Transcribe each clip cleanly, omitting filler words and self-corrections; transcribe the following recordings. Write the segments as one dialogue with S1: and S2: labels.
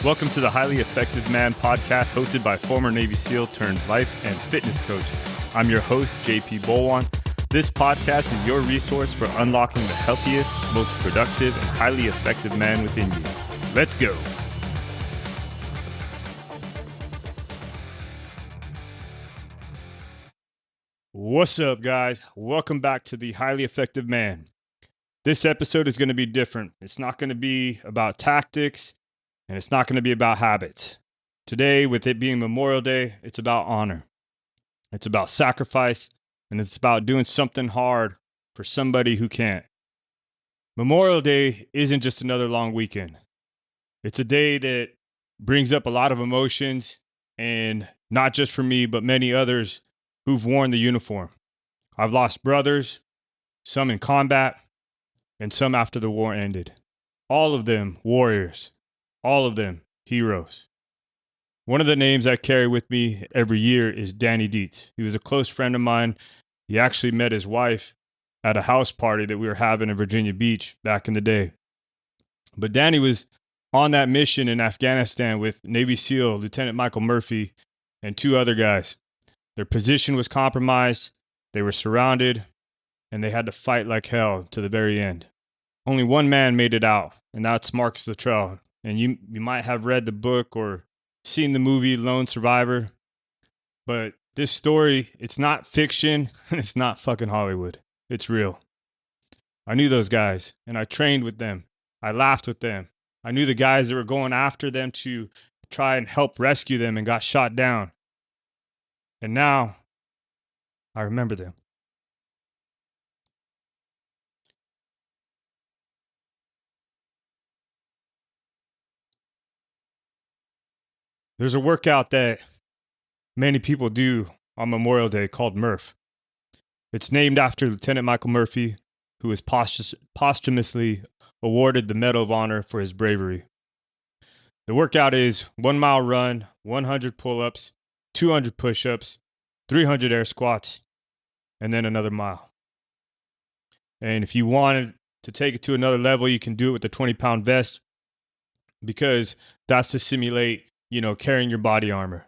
S1: Welcome to the Highly Effective Man podcast, hosted by former Navy SEAL turned life and fitness coach. I'm your host, JP Bolwan. This podcast is your resource for unlocking the healthiest, most productive, and highly effective man within you. Let's go. What's up, guys? Welcome back to the Highly Effective Man. This episode is going to be different. It's not going to be about tactics, and it's not going to be about habits. Today, with it being Memorial Day, it's about honor. It's about sacrifice, and it's about doing something hard for somebody who can't. Memorial Day isn't just another long weekend. It's a day that brings up a lot of emotions, and not just for me, but many others who've worn the uniform. I've lost brothers, some in combat, and some after the war ended. All of them warriors. All of them heroes. One of the names I carry with me every year is Danny Dietz. He was a close friend of mine. He actually met his wife at a house party that we were having in Virginia Beach back in the day. But Danny was on that mission in Afghanistan with Navy SEAL Lieutenant Michael Murph and two other guys. Their position was compromised. They were surrounded, and they had to fight like hell to the very end. Only one man made it out, and that's Marcus Luttrell. And you might have read the book or seen the movie Lone Survivor. But this story, it's not fiction, and it's not fucking Hollywood. It's real. I knew those guys, and I trained with them. I laughed with them. I knew the guys that were going after them to try and help rescue them and got shot down. And now, I remember them. There's a workout that many people do on Memorial Day called Murph. It's named after Lieutenant Michael Murph, who was posthumously awarded the Medal of Honor for his bravery. The workout is 1 mile run, 100 pull-ups, 200 push-ups, 300 air squats, and then another mile. And if you wanted to take it to another level, you can do it with the 20-pound vest, because that's to simulate carrying your body armor.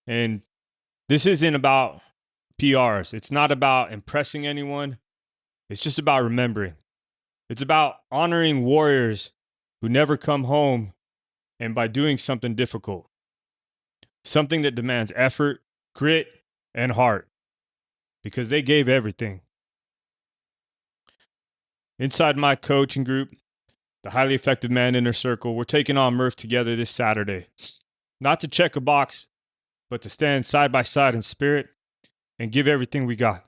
S1: And this isn't about PRs. It's not about impressing anyone. It's just about remembering. It's about honoring warriors who never come home, and by doing something difficult. Something that demands effort, grit, and heart. Because they gave everything. Inside my coaching group, the Highly Effective Man Inner Circle, we're taking on Murph together this Saturday. Not to check a box, but to stand side by side in spirit and give everything we got.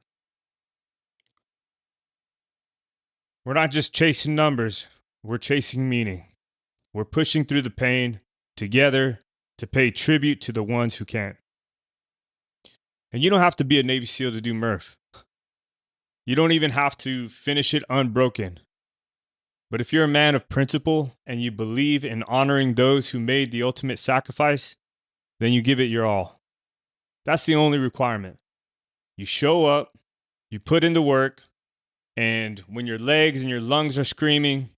S1: We're not just chasing numbers, we're chasing meaning. We're pushing through the pain together to pay tribute to the ones who can't. And you don't have to be a Navy SEAL to do Murph. You don't even have to finish it unbroken. But if you're a man of principle and you believe in honoring those who made the ultimate sacrifice, then you give it your all. That's the only requirement. You show up, you put in the work, and when your legs and your lungs are screaming,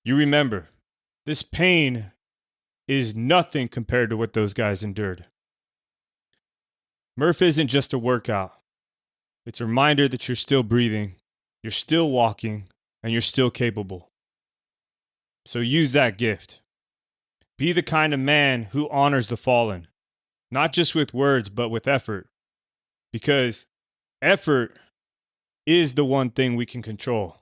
S1: you remember, this pain is nothing compared to what those guys endured. Murph isn't just a workout. It's a reminder that you're still breathing, you're still walking, and you're still capable. So use that gift. Be the kind of man who honors the fallen, not just with words, but with effort. Because effort is the one thing we can control.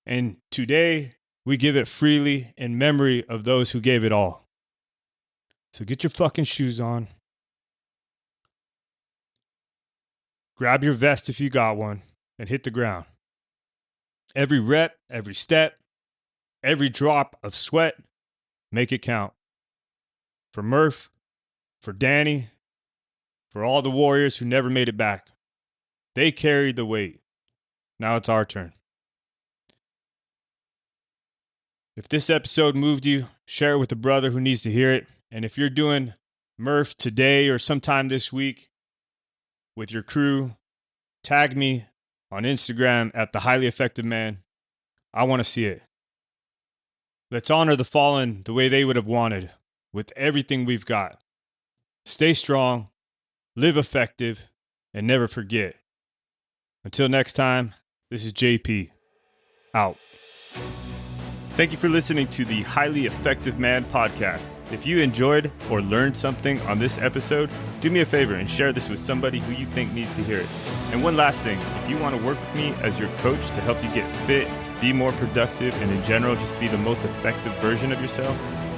S1: And today, we give it freely in memory of those who gave it all. So get your fucking shoes on. Grab your vest if you got one, and hit the ground. Every rep, every step, every drop of sweat, make it count. For Murph, for Danny, for all the warriors who never made it back. They carried the weight. Now it's our turn. If this episode moved you, share it with a brother who needs to hear it. And if you're doing Murph today or sometime this week with your crew, tag me on Instagram at The Highly Effective Man. I want to see it. Let's honor the fallen the way they would have wanted, with everything we've got. Stay strong, live effective, and never forget. Until next time, this is JP. Out. Thank you for listening to the Highly Effective Man podcast. If you enjoyed or learned something on this episode, do me a favor and share this with somebody who you think needs to hear it. And one last thing, if you want to work with me as your coach to help you get fit, be more productive, and in general, just be the most effective version of yourself,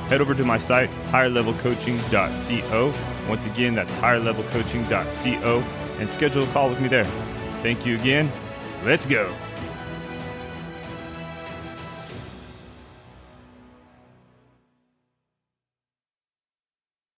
S1: head over to my site, higherlevelcoaching.co. Once again, that's higherlevelcoaching.co, and schedule a call with me there. Thank you again. Let's go.